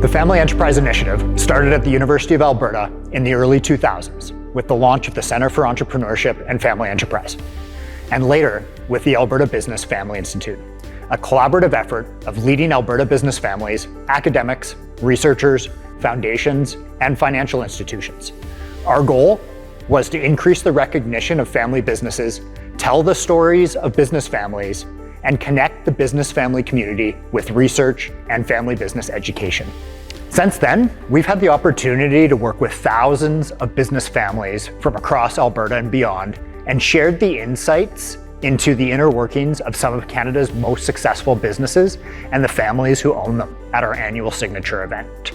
The Family Enterprise Initiative started at the University of Alberta in the early 2000s with the launch of the Centre for Entrepreneurship and Family Enterprise, and later with the Alberta Business Family Institute, a collaborative effort of leading Alberta business families, academics, researchers, foundations, and financial institutions. Our goal was to increase the recognition of family businesses, tell the stories of business families, and connect the business family community with research and family business education. Since then, we've had the opportunity to work with thousands of business families from across Alberta and beyond, and shared the insights into the inner workings of some of Canada's most successful businesses and the families who own them at our annual signature event.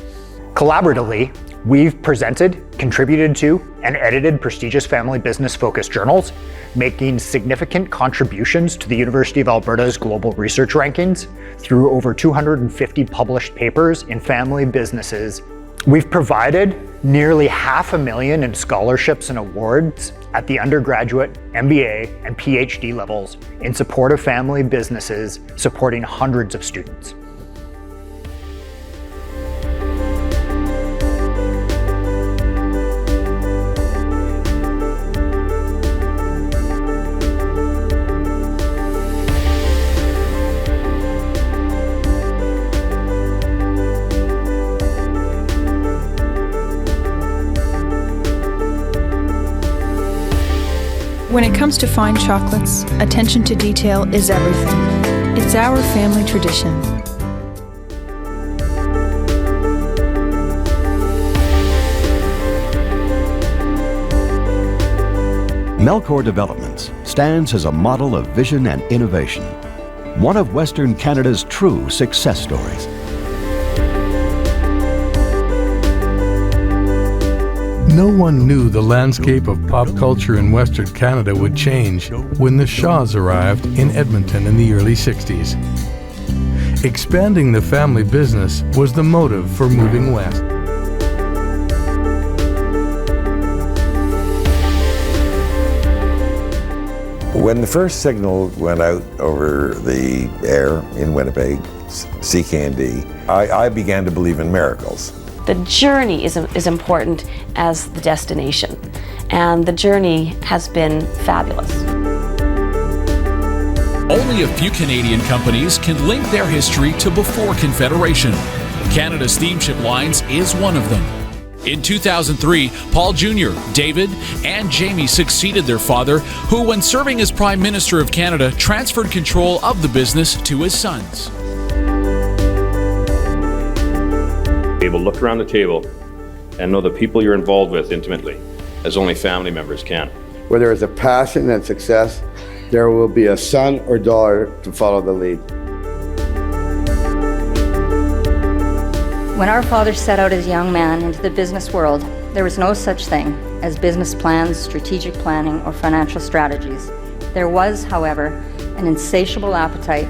Collaboratively, we've presented, contributed to, and edited prestigious family business-focused journals, making significant contributions to the University of Alberta's global research rankings through over 250 published papers in family businesses. We've provided nearly $500,000 in scholarships and awards at the undergraduate, MBA, and PhD levels in support of family businesses, supporting hundreds of students. When it comes to fine chocolates, attention to detail is everything. It's our family tradition. Melcor Developments stands as a model of vision and innovation, one of Western Canada's true success stories. No one knew the landscape of pop culture in Western Canada would change when the Shaws arrived in Edmonton in the early 60s. Expanding the family business was the motive for moving west. When the first signal went out over the air in Winnipeg, CKND, I began to believe in miracles. The journey is important as the destination, and the journey has been fabulous. Only a few Canadian companies can link their history to before Confederation. Canada Steamship Lines is one of them. In 2003, Paul Jr., David, and Jamie succeeded their father, who, when serving as Prime Minister of Canada, transferred control of the business to his sons. Be able to look around the table and know the people you're involved with intimately, as only family members can. Where there is a passion and success, there will be a son or daughter to follow the lead. When our father set out as a young man into the business world, there was no such thing as business plans, strategic planning, or financial strategies. There was, however, an insatiable appetite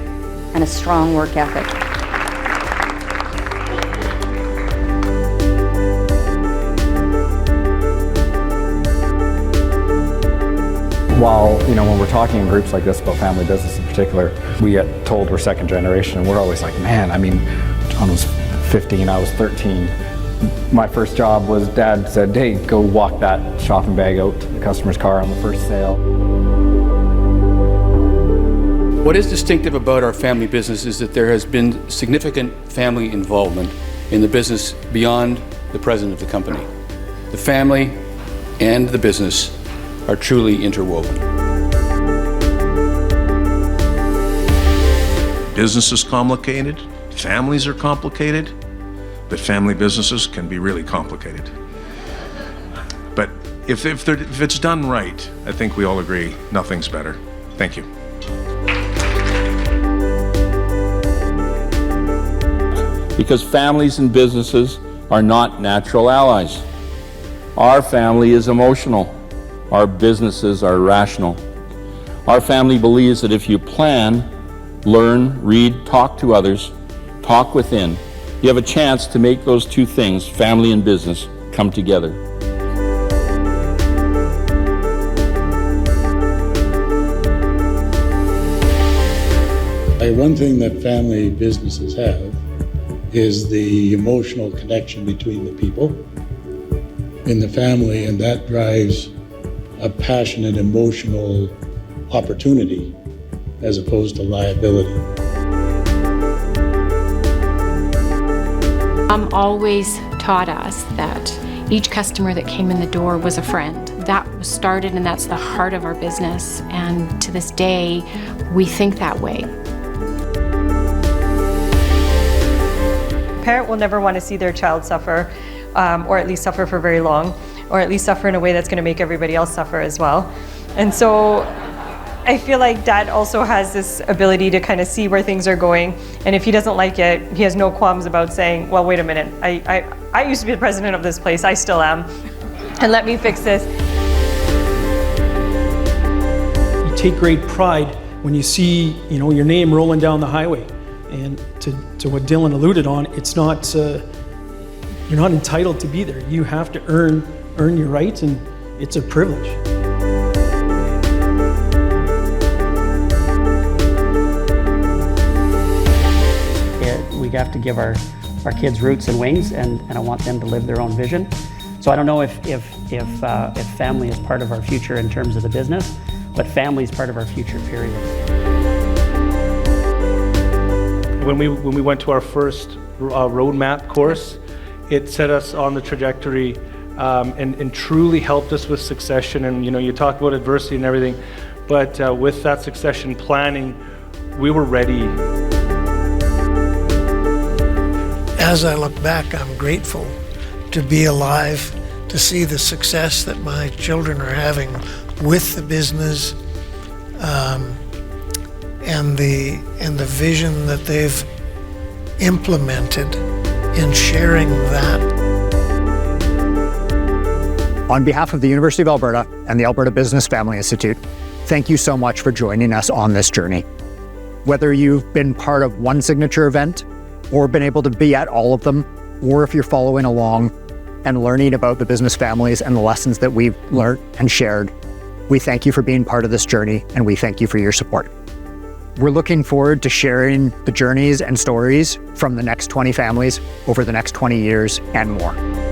and a strong work ethic. While, when we're talking in groups like this about family business in particular, we get told we're second generation, and we're always like, man, John was 15, I was 13. My first job was Dad said, hey, go walk that shopping bag out to the customer's car on the first sale. What is distinctive about our family business is that there has been significant family involvement in the business beyond the president of the company. The family and the business are truly interwoven. Business is complicated, families are complicated, but family businesses can be really complicated. But if it's done right, I think we all agree nothing's better. Thank you. Because families and businesses are not natural allies. Our family is emotional. Our businesses are rational. Our family believes that if you plan, learn, read, talk to others, talk within, you have a chance to make those two things, family and business, come together. One thing that family businesses have is the emotional connection between the people in the family, and that drives a passionate emotional opportunity as opposed to liability. Mom always taught us that each customer that came in the door was a friend. That was started, and that's the heart of our business, and to this day we think that way. A parent will never want to see their child suffer, or at least suffer for very long, or at least suffer in a way that's going to make everybody else suffer as well. And so I feel like Dad also has this ability to kind of see where things are going, and if he doesn't like it, he has no qualms about saying, well, wait a minute, I used to be the president of this place, I still am, and let me fix this. You take great pride when you see, your name rolling down the highway. And to what Dylan alluded on, it's not, you're not entitled to be there. You have to earn your rights, and it's a privilege. We have to give our kids roots and wings, and I want them to live their own vision. So I don't know if family is part of our future in terms of the business, but family is part of our future, period. When we went to our first roadmap course, it set us on the trajectory and truly helped us with succession. And you talk about adversity and everything, but with that succession planning, we were ready. As I look back, I'm grateful to be alive, to see the success that my children are having with the business, and the vision that they've implemented in sharing that. On behalf of the University of Alberta and the Alberta Business Family Institute, thank you so much for joining us on this journey. Whether you've been part of one signature event or been able to be at all of them, or if you're following along and learning about the business families and the lessons that we've learned and shared, we thank you for being part of this journey, and we thank you for your support. We're looking forward to sharing the journeys and stories from the next 20 families over the next 20 years and more.